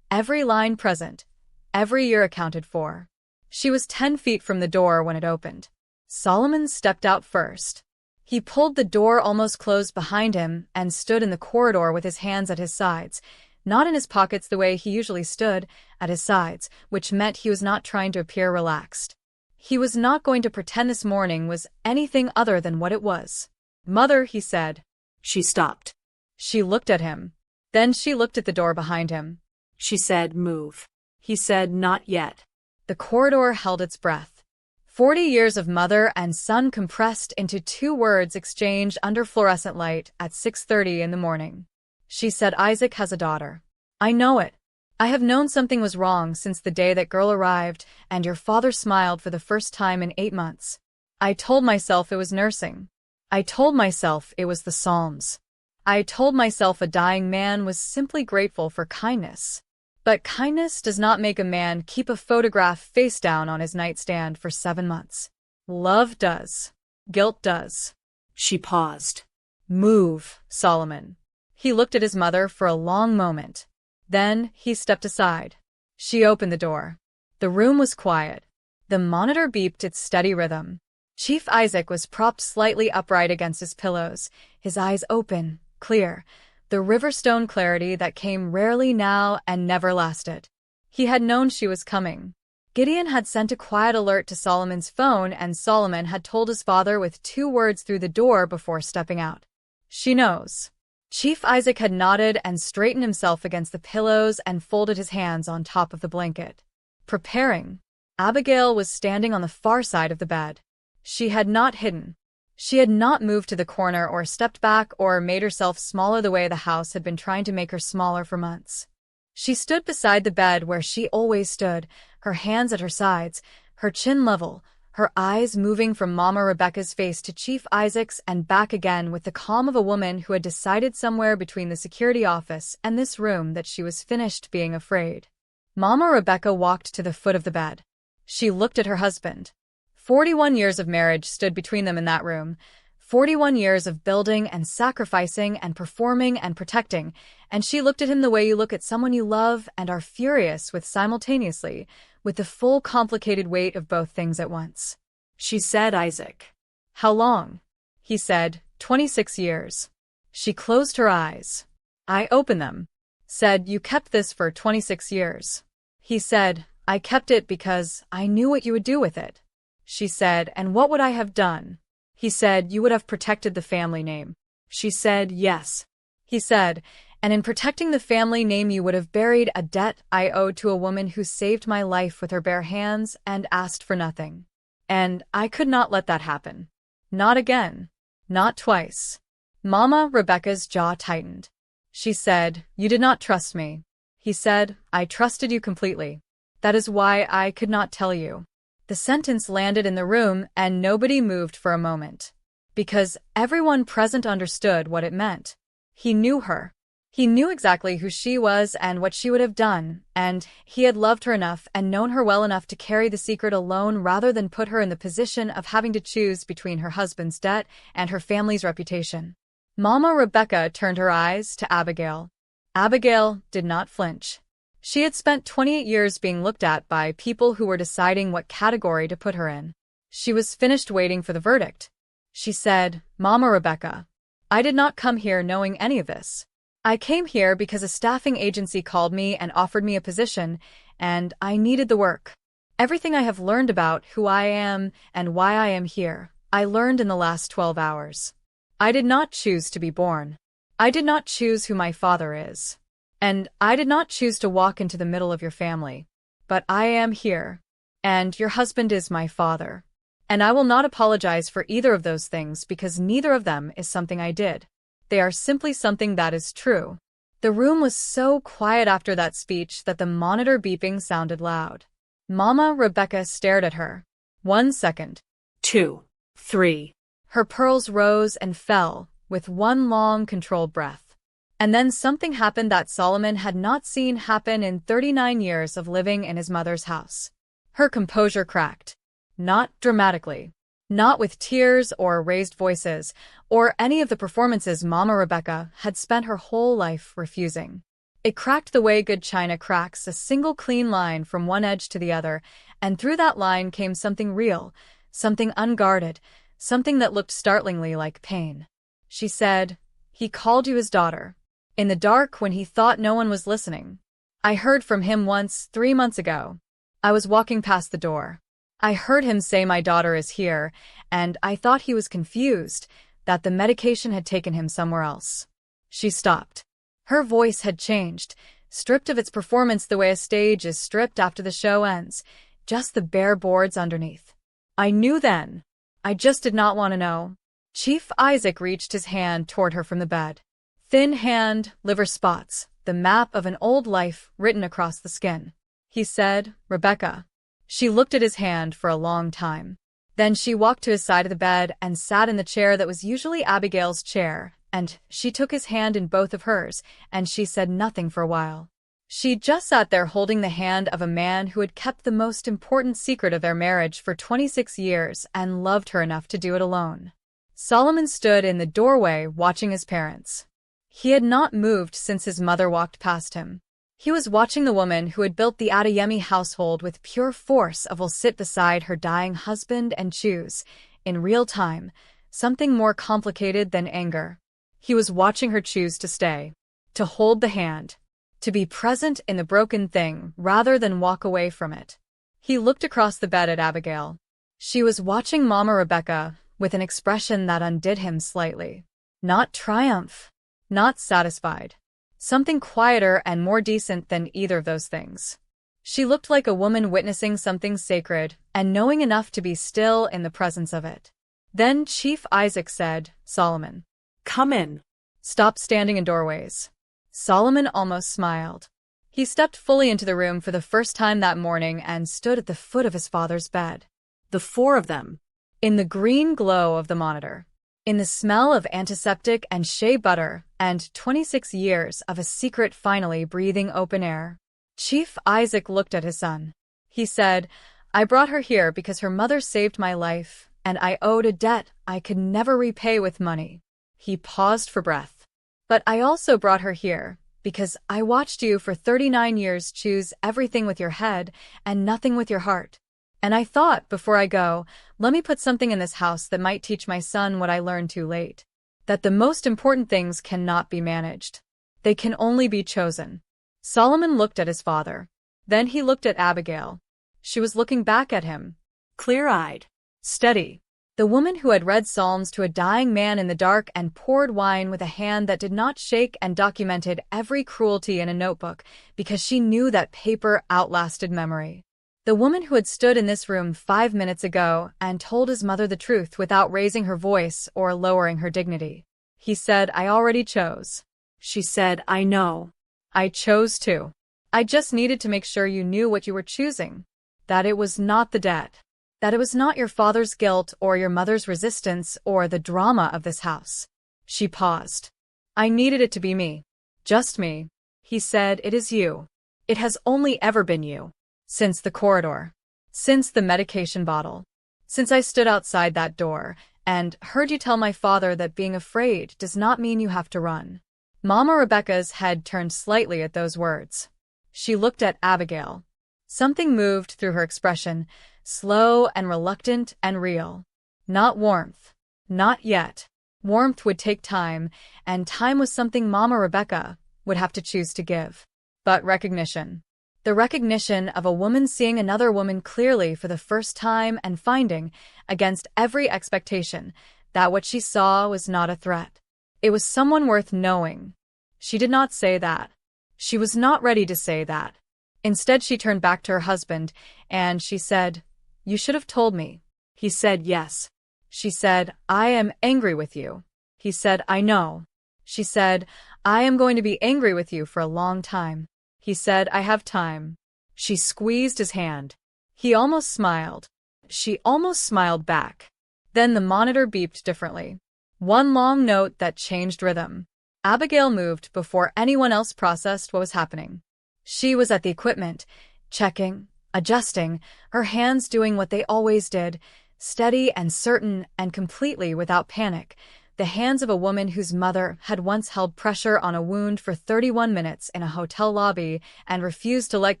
Speaker 1: Every line present, every year accounted for. She was 10 feet from the door when it opened. Solomon stepped out first. He pulled the door almost closed behind him and stood in the corridor with his hands at his sides, not in his pockets the way he usually stood, at his sides, which meant he was not trying to appear relaxed. He was not going to pretend this morning was anything other than what it was. "Mother," he said.
Speaker 2: She stopped.
Speaker 1: She looked at him. Then she looked at the door behind him.
Speaker 2: She said, "Move." He said, "Not yet."
Speaker 1: The corridor held its breath. 40 years of mother and son compressed into 2 words exchanged under fluorescent light at 6:30 in the morning. She said, "Isaac has a daughter. I know it. I have known something was wrong since the day that girl arrived and your father smiled for the first time in 8 months. I told myself it was nursing. I told myself it was the Psalms. I told myself a dying man was simply grateful for kindness. But kindness does not make a man keep a photograph face down on his nightstand for 7 months. Love does. Guilt does."
Speaker 2: She paused.
Speaker 1: "Move, Solomon." He looked at his mother for a long moment. Then he stepped aside. She opened the door. The room was quiet. The monitor beeped its steady rhythm. Chief Isaac was propped slightly upright against his pillows, his eyes open, clear, the riverstone clarity that came rarely now and never lasted. He had known she was coming. Gideon had sent a quiet alert to Solomon's phone, and Solomon had told his father with 2 words through the door before stepping out. "She knows." Chief Isaac had nodded and straightened himself against the pillows and folded his hands on top of the blanket. Preparing. Abigail was standing on the far side of the bed. She had not hidden. She had not moved to the corner or stepped back or made herself smaller the way the house had been trying to make her smaller for months. She stood beside the bed where she always stood, her hands at her sides, her chin level, her eyes moving from Mama Rebecca's face to Chief Isaac's and back again with the calm of a woman who had decided somewhere between the security office and this room that she was finished being afraid. Mama Rebecca walked to the foot of the bed. She looked at her husband. 41 years of marriage stood between them in that room. 41 years of building and sacrificing and performing and protecting, and she looked at him the way you look at someone you love and are furious with simultaneously, with the full complicated weight of both things at once. She said, "Isaac." "How long?" He said, 26 years. She closed her eyes. "I opened them." Said, "You kept this for 26 years. He said, "I kept it because I knew what you would do with it." She said, "And what would I have done?" He said, "You would have protected the family name." She said, "Yes." He said, "And in protecting the family name you would have buried a debt I owed to a woman who saved my life with her bare hands and asked for nothing. And I could not let that happen. Not again. Not twice." Mama Rebecca's jaw tightened. She said, "You did not trust me." He said, "I trusted you completely. That is why I could not tell you." The sentence landed in the room and nobody moved for a moment. Because everyone present understood what it meant. He knew her. He knew exactly who she was and what she would have done, and he had loved her enough and known her well enough to carry the secret alone rather than put her in the position of having to choose between her husband's debt and her family's reputation. Mama Rebecca turned her eyes to Abigail. Abigail did not flinch. She had spent 28 years being looked at by people who were deciding what category to put her in. She was finished waiting for the verdict. She said, "Mama Rebecca, I did not come here knowing any of this. I came here because a staffing agency called me and offered me a position, and I needed the work. Everything I have learned about who I am and why I am here, I learned in the last 12 hours. I did not choose to be born. I did not choose who my father is. And I did not choose to walk into the middle of your family. But I am here. And your husband is my father. And I will not apologize for either of those things because neither of them is something I did. They are simply something that is true. The room was so quiet after that speech that the monitor beeping sounded loud. Mama Rebecca stared at her. 1 second.
Speaker 2: 2, 3.
Speaker 1: Her pearls rose and fell with one long, controlled breath. And then something happened that Solomon had not seen happen in 39 years of living in his mother's house. Her composure cracked. Not dramatically. Not with tears or raised voices, or any of the performances Mama Rebecca had spent her whole life refusing. It cracked the way good china cracks a single clean line from one edge to the other, and through that line came something real, something unguarded, something that looked startlingly like pain. She said, "He called you his daughter. In the dark when he thought no one was listening. I heard from him once 3 months ago. I was walking past the door. I heard him say my daughter is here, and I thought he was confused, that the medication had taken him somewhere else." She stopped. Her voice had changed, stripped of its performance the way a stage is stripped after the show ends, just the bare boards underneath. "I knew then. I just did not want to know." Chief Isaac reached his hand toward her from the bed. Thin hand, liver spots, the map of an old life written across the skin. He said, "Rebecca." She looked at his hand for a long time. Then she walked to his side of the bed and sat in the chair that was usually Abigail's chair, and she took his hand in both of hers, and she said nothing for a while. She just sat there holding the hand of a man who had kept the most important secret of their marriage for 26 years and loved her enough to do it alone. Solomon stood in the doorway watching his parents. He had not moved since his mother walked past him. He was watching the woman who had built the Adeyemi household with pure force will sit beside her dying husband and choose, in real time, something more complicated than anger. He was watching her choose to stay, to hold the hand, to be present in the broken thing rather than walk away from it. He looked across the bed at Abigail. She was watching Mama Rebecca with an expression that undid him slightly. Not triumph, not satisfied. Something quieter and more decent than either of those things. She looked like a woman witnessing something sacred and knowing enough to be still in the presence of it. Then Chief Isaac said, "Solomon,
Speaker 2: Come in."
Speaker 1: stop standing in doorways." Solomon almost smiled. He stepped fully into the room for the first time that morning and stood at the foot of his father's bed.
Speaker 2: The 4 of them.
Speaker 1: In the green glow of the monitor, in the smell of antiseptic and shea butter, and 26 years of a secret finally breathing open air, Chief Isaac looked at his son. He said, "I brought her here because her mother saved my life, and I owed a debt I could never repay with money." He paused for breath. "But I also brought her here because I watched you for 39 years choose everything with your head and nothing with your heart. And I thought, before I go, let me put something in this house that might teach my son what I learned too late. That the most important things cannot be managed. They can only be chosen." Solomon looked at his father. Then he looked at Abigail. She was looking back at him.
Speaker 2: Clear-eyed.
Speaker 1: Steady. The woman who had read psalms to a dying man in the dark and poured wine with a hand that did not shake and documented every cruelty in a notebook because she knew that paper outlasted memory. The woman who had stood in this room 5 minutes ago and told his mother the truth without raising her voice or lowering her dignity. He said, "I already chose."
Speaker 2: She said, "I know."
Speaker 1: "I chose too. I just needed to make sure you knew what you were choosing. That it was not the debt. That it was not your father's guilt or your mother's resistance or the drama of this house." She paused. "I needed it to be me. Just me." He said, "It is you. It has only ever been you. Since the corridor. Since the medication bottle. Since I stood outside that door and heard you tell my father that being afraid does not mean you have to run." Mama Rebecca's head turned slightly at those words. She looked at Abigail. Something moved through her expression, slow and reluctant and real. Not warmth. Not yet. Warmth would take time, and time was something Mama Rebecca would have to choose to give. But recognition. The recognition of a woman seeing another woman clearly for the first time and finding, against every expectation, that what she saw was not a threat. It was someone worth knowing. She did not say that. She was not ready to say that. Instead, she turned back to her husband, and she said, "You should have told me." He said, "Yes." She said, "I am angry with you." He said, "I know." She said, I am going to be angry with you for a long time. He said, I have time. She squeezed his hand. He almost smiled. She almost smiled back. Then the monitor beeped differently. One long note that changed rhythm. Abigail moved before anyone else processed what was happening. She was at the equipment, checking, adjusting, her hands doing what they always did, steady and certain and completely without panic, the hands of a woman whose mother had once held pressure on a wound for 31 minutes in a hotel lobby and refused to let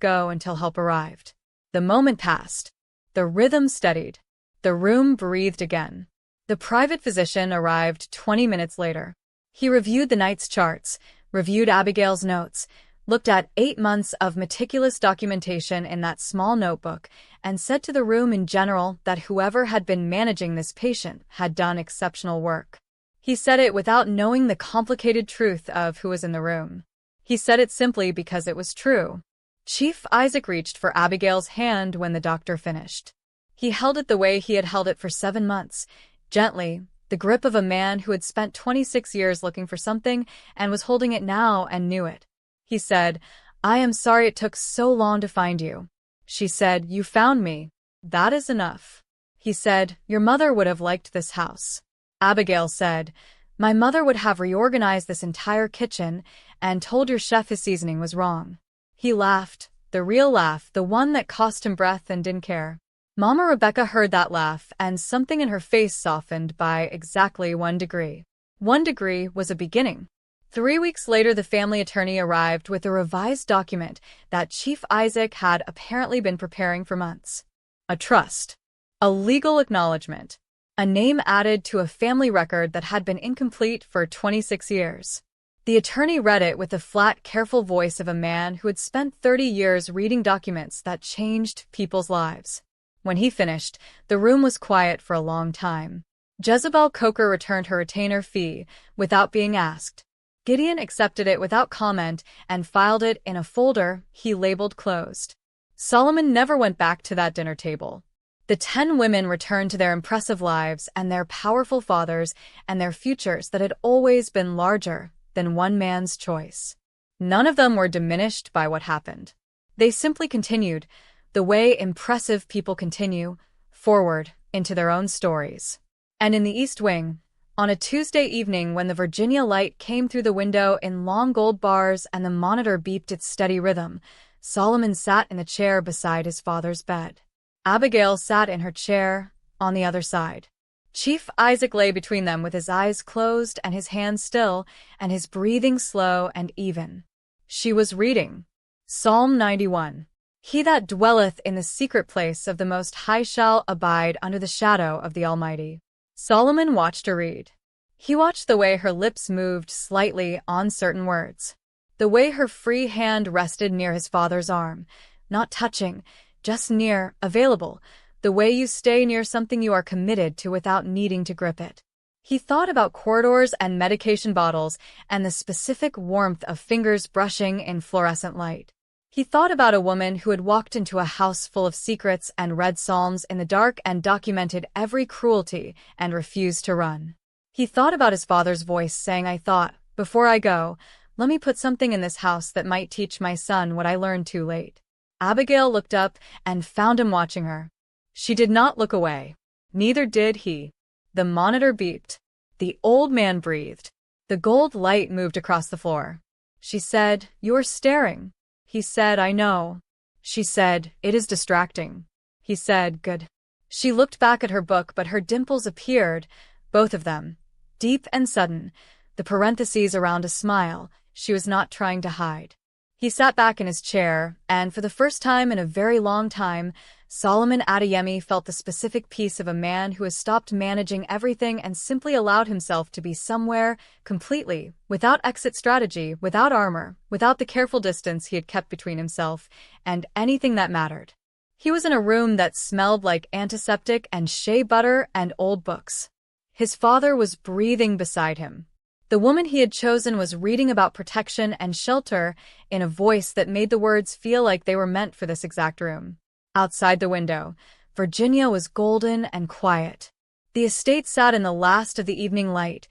Speaker 1: go until help arrived. The moment passed. The rhythm steadied. The room breathed again. The private physician arrived 20 minutes later. He reviewed the night's charts, reviewed Abigail's notes, looked at 8 months of meticulous documentation in that small notebook, and said to the room in general that whoever had been managing this patient had done exceptional work. He said it without knowing the complicated truth of who was in the room. He said it simply because it was true. Chief Isaac reached for Abigail's hand when the doctor finished. He held it the way he had held it for 7 months, gently, the grip of a man who had spent 26 years looking for something and was holding it now and knew it. He said, I am sorry it took so long to find you. She said, You found me. That is enough. He said, Your mother would have liked this house. Abigail said, My mother would have reorganized this entire kitchen and told your chef his seasoning was wrong. He laughed, the real laugh, the one that cost him breath and didn't care. Mama Rebecca heard that laugh and something in her face softened by exactly 1 degree. 1 degree was a beginning. 3 weeks later, the family attorney arrived with a revised document that Chief Isaac had apparently been preparing for months. A trust. A legal acknowledgement. A name added to a family record that had been incomplete for 26 years. The attorney read it with the flat, careful voice of a man who had spent 30 years reading documents that changed people's lives. When he finished, the room was quiet for a long time. Jezebel Coker returned her retainer fee without being asked. Gideon accepted it without comment and filed it in a folder he labeled closed. Solomon never went back to that dinner table. The 10 women returned to their impressive lives and their powerful fathers and their futures that had always been larger than one man's choice. None of them were diminished by what happened. They simply continued, the way impressive people continue, forward into their own stories. And in the East Wing, on a Tuesday evening when the Virginia light came through the window in long gold bars and the monitor beeped its steady rhythm, Solomon sat in the chair beside his father's bed. Abigail sat in her chair on the other side. Chief Isaac lay between them with his eyes closed and his hands still and his breathing slow and even. She was reading Psalm 91. He that dwelleth in the secret place of the Most High shall abide under the shadow of the Almighty. Solomon watched her read. He watched the way her lips moved slightly on certain words. The way her free hand rested near his father's arm, not touching, just near, available, the way you stay near something you are committed to without needing to grip it. He thought about corridors and medication bottles and the specific warmth of fingers brushing in fluorescent light. He thought about a woman who had walked into a house full of secrets and read psalms in the dark and documented every cruelty and refused to run. He thought about his father's voice saying, I thought, before I go, let me put something in this house that might teach my son what I learned too late. Abigail looked up and found him watching her. She did not look away. Neither did he. The monitor beeped. The old man breathed. The gold light moved across the floor. She said, You're staring. He said, I know. She said, It is distracting. He said, Good. She looked back at her book, but her dimples appeared, both of them, deep and sudden, the parentheses around a smile she was not trying to hide. He sat back in his chair, and for the first time in a very long time, Solomon Adeyemi felt the specific peace of a man who has stopped managing everything and simply allowed himself to be somewhere, completely, without exit strategy, without armor, without the careful distance he had kept between himself and anything that mattered. He was in a room that smelled like antiseptic and shea butter and old books. His father was breathing beside him. The woman he had chosen was reading about protection and shelter in a voice that made the words feel like they were meant for this exact room. Outside the window, Virginia was golden and quiet. The estate sat in the last of the evening light,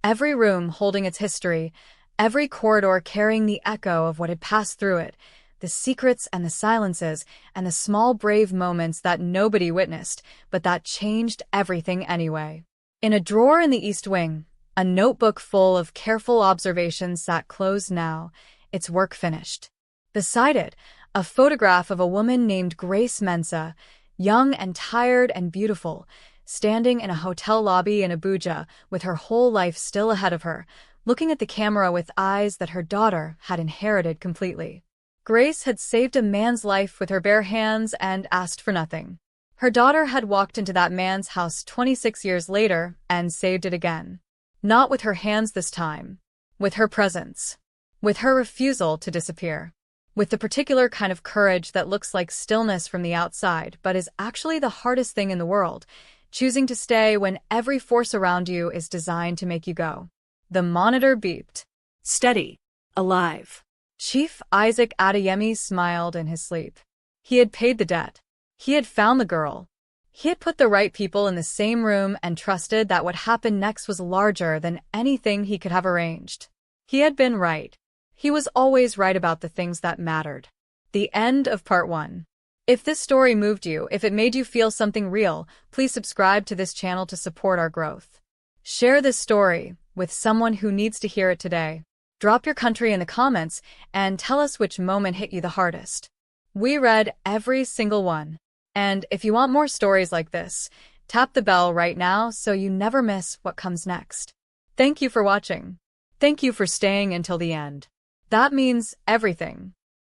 Speaker 1: every room holding its history, every corridor carrying the echo of what had passed through it, the secrets and the silences and the small brave moments that nobody witnessed, but that changed everything anyway. In a drawer in the East Wing, a notebook full of careful observations sat closed now, its work finished. Beside it, a photograph of a woman named Grace Mensah, young and tired and beautiful, standing in a hotel lobby in Abuja with her whole life still ahead of her, looking at the camera with eyes that her daughter had inherited completely. Grace had saved a man's life with her bare hands and asked for nothing. Her daughter had walked into that man's house 26 years later and saved it again. Not with her hands this time. With her presence. With her refusal to disappear. With the particular kind of courage that looks like stillness from the outside but is actually the hardest thing in the world, choosing to stay when every force around you is designed to make you go. The monitor beeped.
Speaker 2: Steady. Alive.
Speaker 1: Chief Isaac Adeyemi smiled in his sleep. He had paid the debt. He had found the girl. He had put the right people in the same room and trusted that what happened next was larger than anything he could have arranged. He had been right. He was always right about the things that mattered. The end of part 1. If this story moved you, if it made you feel something real, please subscribe to this channel to support our growth. Share this story with someone who needs to hear it today. Drop your country in the comments and tell us which moment hit you the hardest. We read every single one. And if you want more stories like this, tap the bell right now so you never miss what comes next. Thank you for watching. Thank you for staying until the end. That means everything.